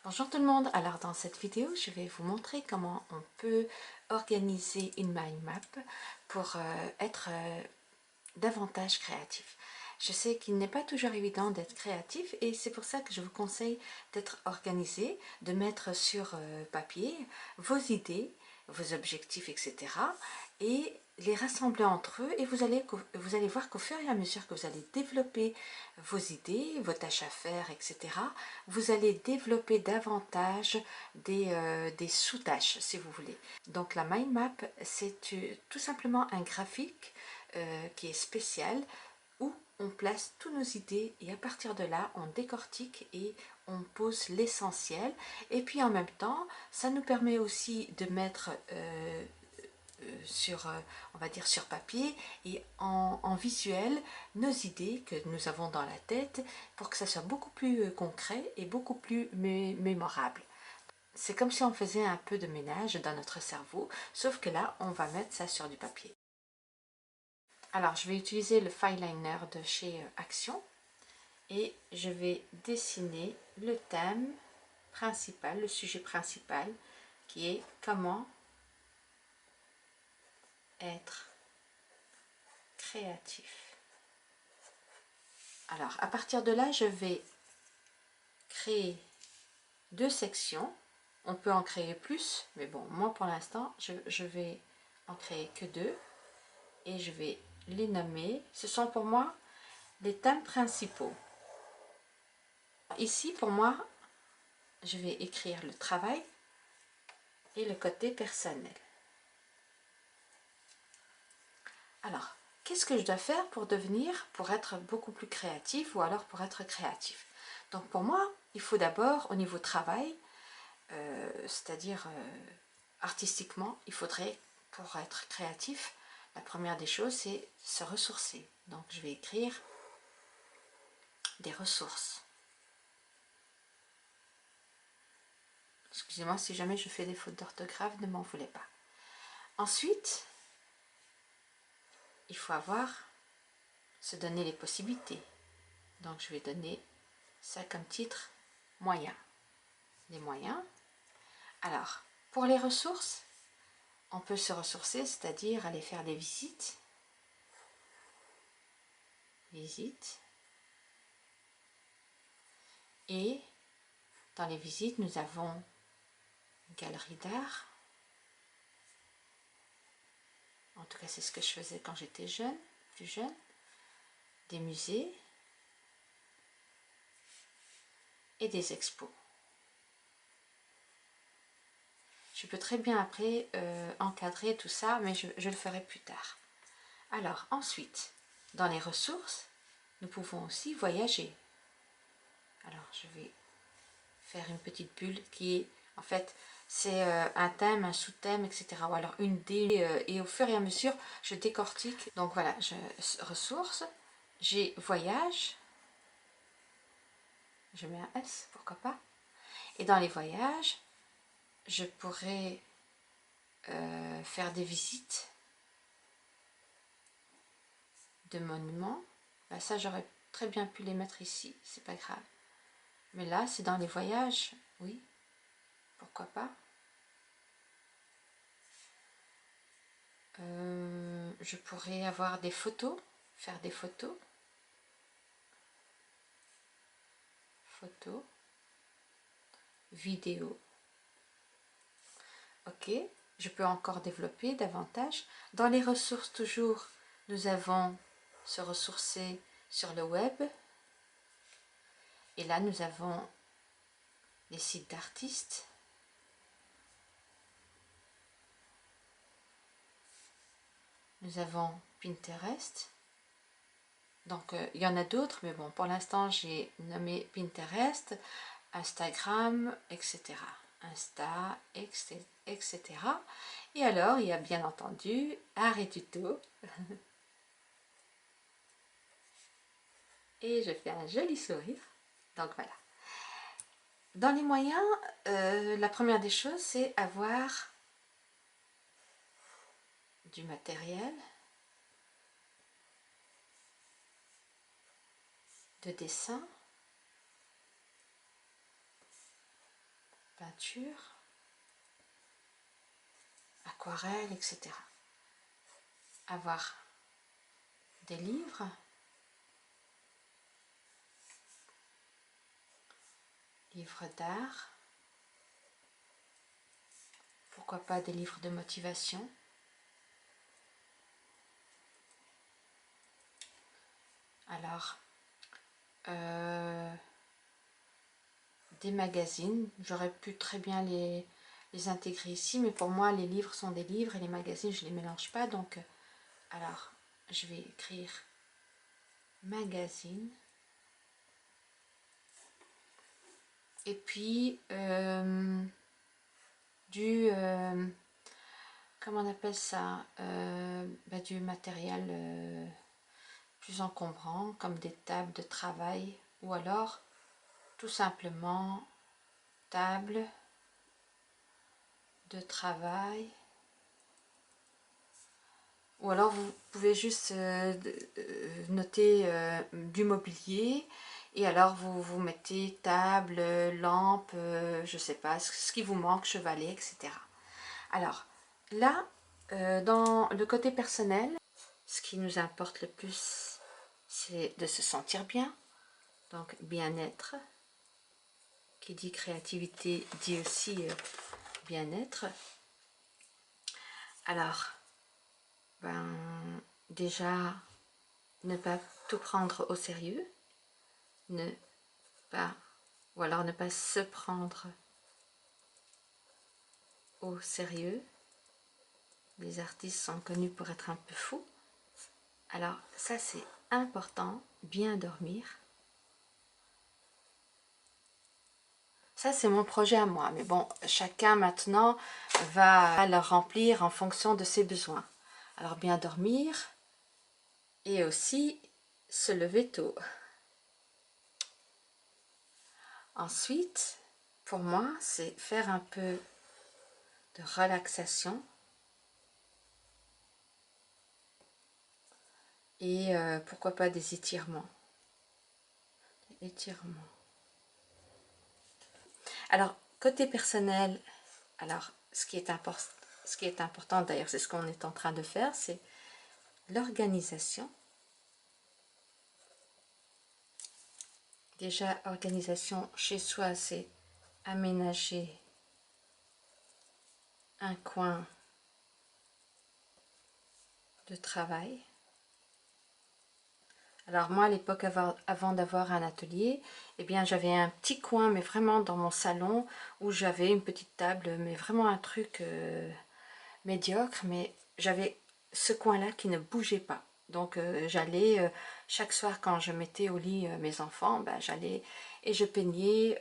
Bonjour tout le monde, alors dans cette vidéo je vais vous montrer comment on peut organiser une mind map pour être davantage créatif. Je sais qu'il n'est pas toujours évident d'être créatif et c'est pour ça que je vous conseille d'être organisé, de mettre sur papier vos idées, vos objectifs, etc. et les rassembler entre eux et vous allez voir qu'au fur et à mesure que vous allez développer vos idées, vos tâches à faire, etc., vous allez développer davantage des sous-tâches si vous voulez. Donc la mind map, c'est tout simplement un graphique qui est spécial où on place toutes nos idées et à partir de là on décortique et on pose l'essentiel et puis en même temps ça nous permet aussi de mettre sur, on va dire sur papier et en visuel nos idées que nous avons dans la tête pour que ça soit beaucoup plus concret et beaucoup plus mémorable. C'est comme si on faisait un peu de ménage dans notre cerveau, sauf que là on va mettre ça sur du papier. Alors je vais utiliser le Fineliner de chez Action et je vais dessiner le thème principal, le sujet principal qui est comment être créatif. Alors à partir de là je vais créer deux sections. On peut en créer plus, mais bon, moi pour l'instant je vais en créer que deux et je vais les nommer. Ce sont pour moi les thèmes principaux. Ici pour moi je vais écrire le travail et le côté personnel. Alors, qu'est-ce que je dois faire pour être beaucoup plus créatif ou alors pour être créatif? Donc pour moi, il faut d'abord au niveau travail, c'est-à-dire artistiquement, il faudrait pour être créatif, la première des choses c'est se ressourcer. Donc je vais écrire des ressources. Excusez-moi si jamais je fais des fautes d'orthographe, ne m'en voulez pas. Ensuite, il faut se donner les possibilités. Donc je vais donner ça comme titre moyen. Les moyens. Alors, pour les ressources, on peut se ressourcer, c'est-à-dire aller faire des visites. Visites. Et dans les visites, nous avons une galerie d'art. En tout cas, c'est ce que je faisais quand j'étais jeune, plus jeune. Des musées et des expos. Je peux très bien après encadrer tout ça, mais je le ferai plus tard. Alors ensuite, dans les ressources, nous pouvons aussi voyager. Alors je vais faire une petite bulle qui est, en fait, c'est un thème, un sous-thème, etc. Ou alors une idée, et au fur et à mesure, je décortique. Donc voilà, ressources, j'ai voyage, je mets un S, pourquoi pas. Et dans les voyages, je pourrais faire des visites de monuments. Bah, ça, j'aurais très bien pu les mettre ici, c'est pas grave. Mais là, c'est dans les voyages, oui, pourquoi pas. Je pourrais avoir des photos, faire des photos. Photos, vidéos. Ok, je peux encore développer davantage. Dans les ressources toujours, nous avons se ressourcer sur le web. Et là, nous avons les sites d'artistes. Nous avons Pinterest. Donc, il y en a d'autres, mais bon, pour l'instant, j'ai nommé Pinterest, Instagram, etc. Insta, etc. Et alors, il y a bien entendu art et tuto. Et je fais un joli sourire. Donc voilà. Dans les moyens, la première des choses, c'est avoir du matériel de dessin, peinture, aquarelle, etc. Avoir des livres, livres d'art, pourquoi pas des livres de motivation. Alors, des magazines, j'aurais pu très bien les intégrer ici, mais pour moi les livres sont des livres et les magazines je les mélange pas, donc alors je vais écrire magazine, et puis du comment on appelle ça, du matériel plus encombrant comme des tables de travail, ou alors tout simplement table de travail, ou alors vous pouvez juste noter du mobilier, et alors vous mettez table, lampe, je sais pas, ce qui vous manque, chevalet, etc. Alors là, dans le côté personnel, ce qui nous importe le plus, c'est de se sentir bien. Donc bien-être, qui dit créativité dit aussi bien-être. Alors, déjà, ne pas tout prendre au sérieux, ne pas, ou alors ne pas se prendre au sérieux. Les artistes sont connus pour être un peu fous. Alors ça c'est important, bien dormir. Ça c'est mon projet à moi, mais bon, chacun maintenant va le remplir en fonction de ses besoins. Alors bien dormir et aussi se lever tôt. Ensuite, pour moi, c'est faire un peu de relaxation et pourquoi pas des étirements. Alors, côté personnel, alors ce qui est important d'ailleurs, c'est ce qu'on est en train de faire, c'est l'organisation. Déjà, organisation chez soi, c'est aménager un coin de travail. Alors moi, à l'époque, avant d'avoir un atelier, eh bien, j'avais un petit coin, mais vraiment dans mon salon, où j'avais une petite table, mais vraiment un truc médiocre, mais j'avais ce coin-là qui ne bougeait pas. Donc j'allais, chaque soir quand je mettais au lit mes enfants, j'allais et je peignais,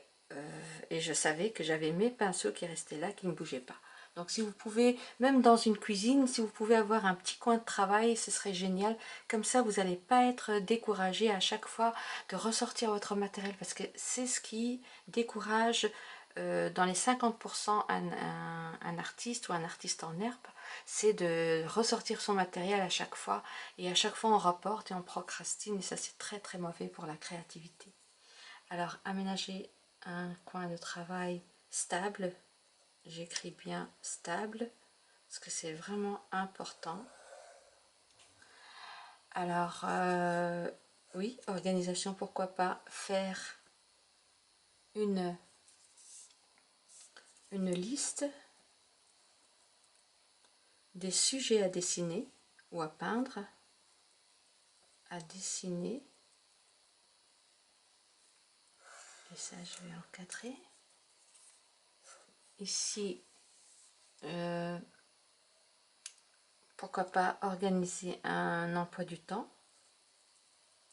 et je savais que j'avais mes pinceaux qui restaient là, qui ne bougeaient pas. Donc si vous pouvez, même dans une cuisine, si vous pouvez avoir un petit coin de travail, ce serait génial. Comme ça, vous n'allez pas être découragé à chaque fois de ressortir votre matériel, parce que c'est ce qui décourage dans les 50% un artiste ou un artiste en herbe, c'est de ressortir son matériel à chaque fois, et à chaque fois on rapporte et on procrastine, et ça c'est très très mauvais pour la créativité. Alors aménager un coin de travail stable, j'écris bien stable, parce que c'est vraiment important. Alors oui, organisation, pourquoi pas faire une liste des sujets à dessiner ou à peindre, à dessiner, et ça je vais encadrer. Ici, pourquoi pas organiser un emploi du temps,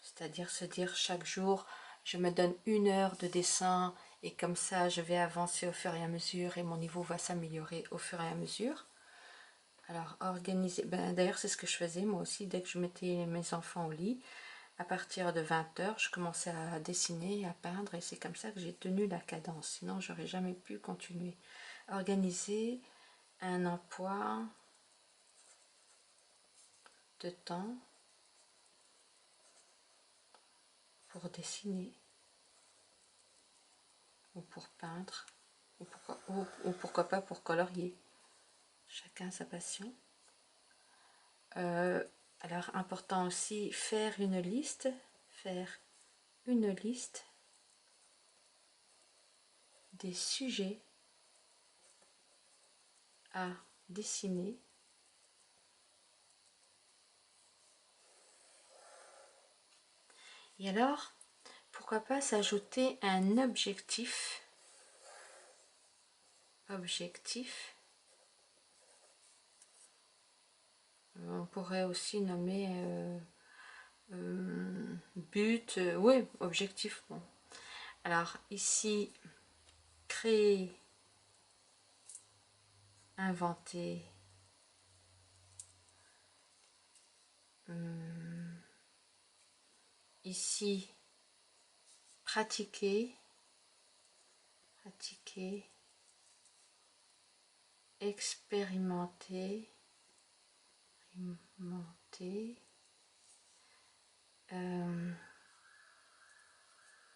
c'est-à-dire se dire chaque jour je me donne 1 heure de dessin, et comme ça je vais avancer au fur et à mesure et mon niveau va s'améliorer au fur et à mesure. Alors organiser, d'ailleurs c'est ce que je faisais moi aussi, dès que je mettais mes enfants au lit, à partir de 20 h, je commençais à dessiner, à peindre, et c'est comme ça que j'ai tenu la cadence, sinon j'aurais jamais pu continuer. Organiser un emploi de temps pour dessiner ou pour peindre, ou ou pourquoi pas pour colorier. Chacun sa passion. Alors important aussi, faire une liste des sujets à dessiner. Et alors, pourquoi pas s'ajouter un objectif. On pourrait aussi nommer but, oui, objectif. Bon. Alors ici, créer, inventer, ici, pratiquer, expérimenter,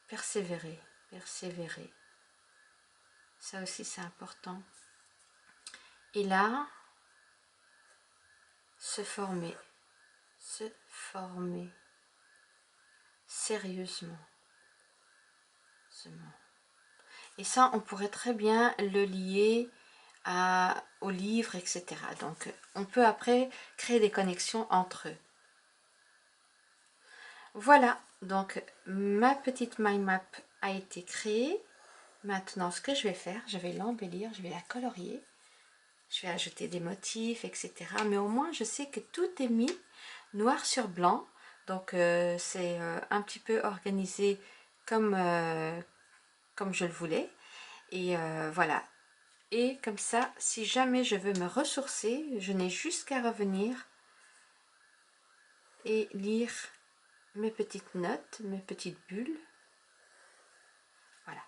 persévérer. Ça aussi c'est important. Et là, se former sérieusement. Et ça, on pourrait très bien le lier au livre, etc. Donc, on peut après créer des connexions entre eux. Voilà, donc ma petite mind map a été créée. Maintenant, ce que je vais faire, je vais l'embellir, je vais la colorier. Je vais ajouter des motifs, etc. Mais au moins, je sais que tout est mis noir sur blanc. Donc, c'est un petit peu organisé comme je le voulais. Et voilà. Et comme ça, si jamais je veux me ressourcer, je n'ai juste qu'à revenir et lire mes petites notes, mes petites bulles. Voilà.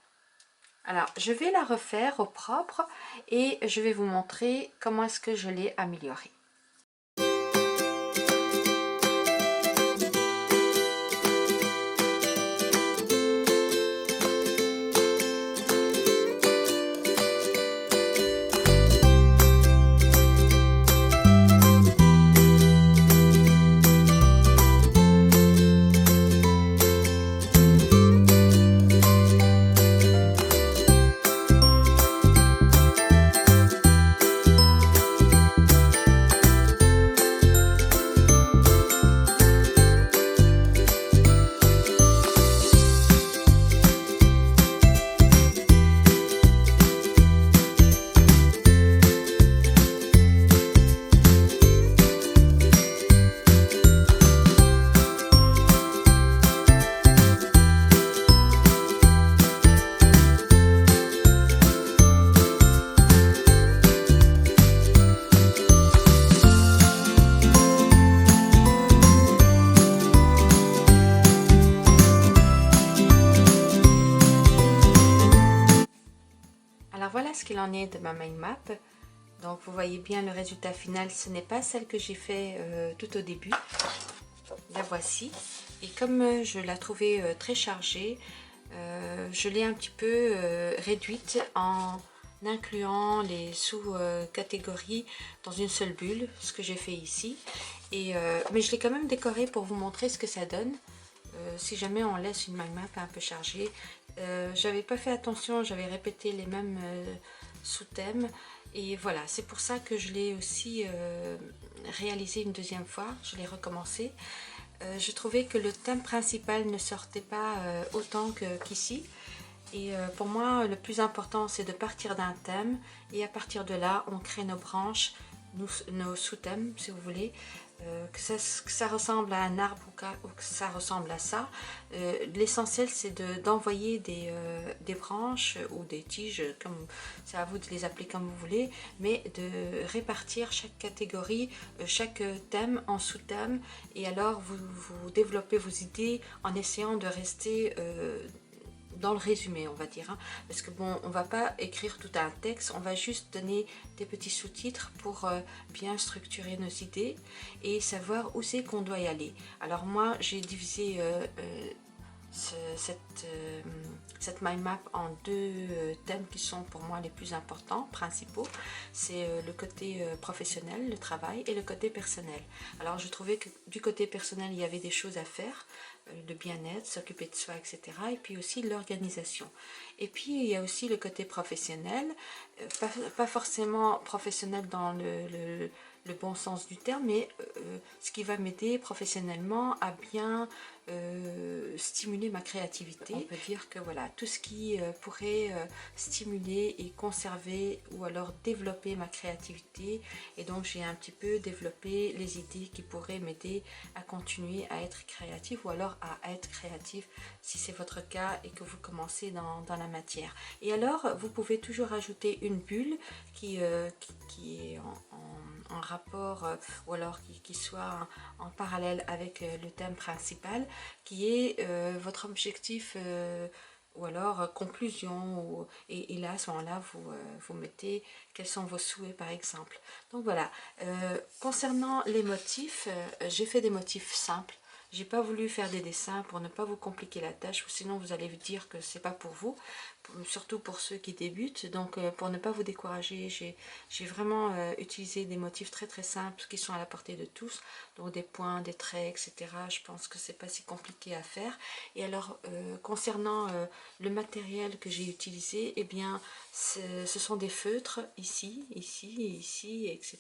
Alors, je vais la refaire au propre et je vais vous montrer comment est-ce que je l'ai améliorée. Voilà ce qu'il en est de ma mind map. Donc vous voyez bien le résultat final, ce n'est pas celle que j'ai fait tout au début. La voici. Et comme je la trouvais très chargée, je l'ai un petit peu réduite en incluant les sous-catégories dans une seule bulle, ce que j'ai fait ici. Mais je l'ai quand même décorée pour vous montrer ce que ça donne. Si jamais on laisse une mind map un peu chargée, j'avais pas fait attention, j'avais répété les mêmes sous-thèmes et voilà, c'est pour ça que je l'ai aussi réalisé une deuxième fois, je l'ai recommencé. Je trouvais que le thème principal ne sortait pas autant qu'ici et pour moi le plus important c'est de partir d'un thème et à partir de là on crée nos branches, nos sous-thèmes si vous voulez. Que ça ressemble à un arbre ou que ça ressemble à ça. L'essentiel c'est d'envoyer des branches ou des tiges, comme c'est à vous de les appeler comme vous voulez, mais de répartir chaque catégorie, chaque thème en sous-thème, et alors vous développez vos idées en essayant de rester dans le résumé, on va dire, hein, parce que bon, on va pas écrire tout un texte, on va juste donner des petits sous-titres pour bien structurer nos idées et savoir où c'est qu'on doit y aller. Alors moi j'ai divisé cette mind map en deux thèmes qui sont pour moi les plus importants, principaux. C'est le côté professionnel, le travail, et le côté personnel. Alors je trouvais que du côté personnel, il y avait des choses à faire, le bien-être, s'occuper de soi, etc. Et puis aussi l'organisation. Et puis il y a aussi le côté professionnel, pas forcément professionnel dans le bon sens du terme, mais ce qui va m'aider professionnellement à bien stimuler ma créativité. On peut dire que voilà, tout ce qui pourrait stimuler et conserver ou alors développer ma créativité, et donc j'ai un petit peu développé les idées qui pourraient m'aider à continuer à être créatif ou alors à être créatif si c'est votre cas et que vous commencez dans la matière. Et alors vous pouvez toujours ajouter une bulle qui est en rapport ou alors qui soit en parallèle avec le thème principal, qui est votre objectif ou alors conclusion, et là à ce moment-là vous mettez quels sont vos souhaits par exemple. Donc voilà, concernant les motifs, j'ai fait des motifs simples. J'ai pas voulu faire des dessins pour ne pas vous compliquer la tâche, ou sinon vous allez vous dire que c'est pas pour vous, surtout pour ceux qui débutent. Donc pour ne pas vous décourager, j'ai vraiment utilisé des motifs très très simples qui sont à la portée de tous, donc des points, des traits, etc. Je pense que c'est pas si compliqué à faire. Et alors concernant le matériel que j'ai utilisé, eh bien ce sont des feutres ici, etc.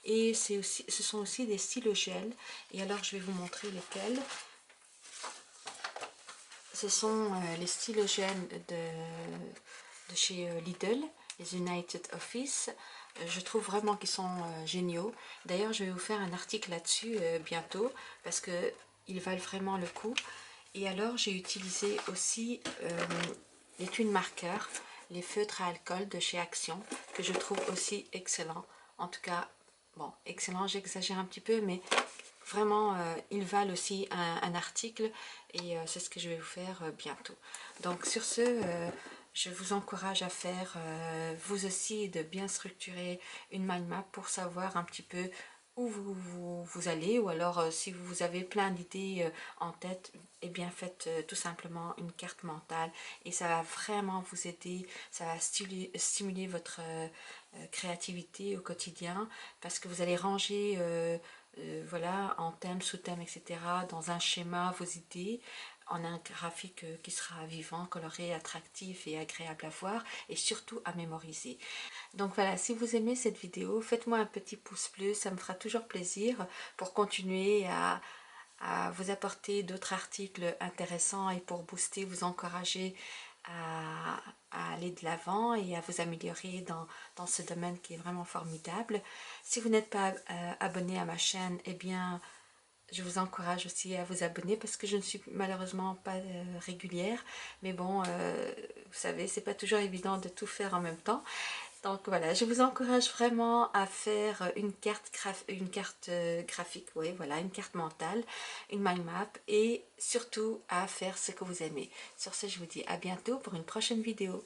Et ce sont aussi des stylos gel. Et alors je vais vous montrer lesquels. Ce sont les stylos gel de chez Lidl, les United Office. Je trouve vraiment qu'ils sont géniaux. D'ailleurs, je vais vous faire un article là-dessus bientôt parce que ils valent vraiment le coup. Et alors, j'ai utilisé aussi les twin markers, les feutres à alcool de chez Action, que je trouve aussi excellents. En tout cas, bon, excellent, j'exagère un petit peu, mais vraiment, ils valent aussi un article, et c'est ce que je vais vous faire bientôt. Donc sur ce, je vous encourage à faire vous aussi de bien structurer une mind map pour savoir un petit peu où vous allez, ou alors si vous avez plein d'idées en tête, et bien faites tout simplement une carte mentale, et ça va vraiment vous aider, ça va stimuler votre créativité au quotidien, parce que vous allez ranger voilà, en thème, sous-thème, etc., dans un schéma, vos idées, en un graphique qui sera vivant, coloré, attractif et agréable à voir, et surtout à mémoriser. Donc voilà, si vous aimez cette vidéo, faites-moi un petit pouce bleu, ça me fera toujours plaisir pour continuer à vous apporter d'autres articles intéressants et pour booster, vous encourager à aller de l'avant et à vous améliorer dans ce domaine qui est vraiment formidable. Si vous n'êtes pas abonné à ma chaîne, eh bien je vous encourage aussi à vous abonner, parce que je ne suis malheureusement pas régulière, mais bon, vous savez, c'est pas toujours évident de tout faire en même temps. Donc voilà, je vous encourage vraiment à faire une carte graphique, oui, voilà, une carte mentale, une mind map, et surtout à faire ce que vous aimez. Sur ce, je vous dis à bientôt pour une prochaine vidéo.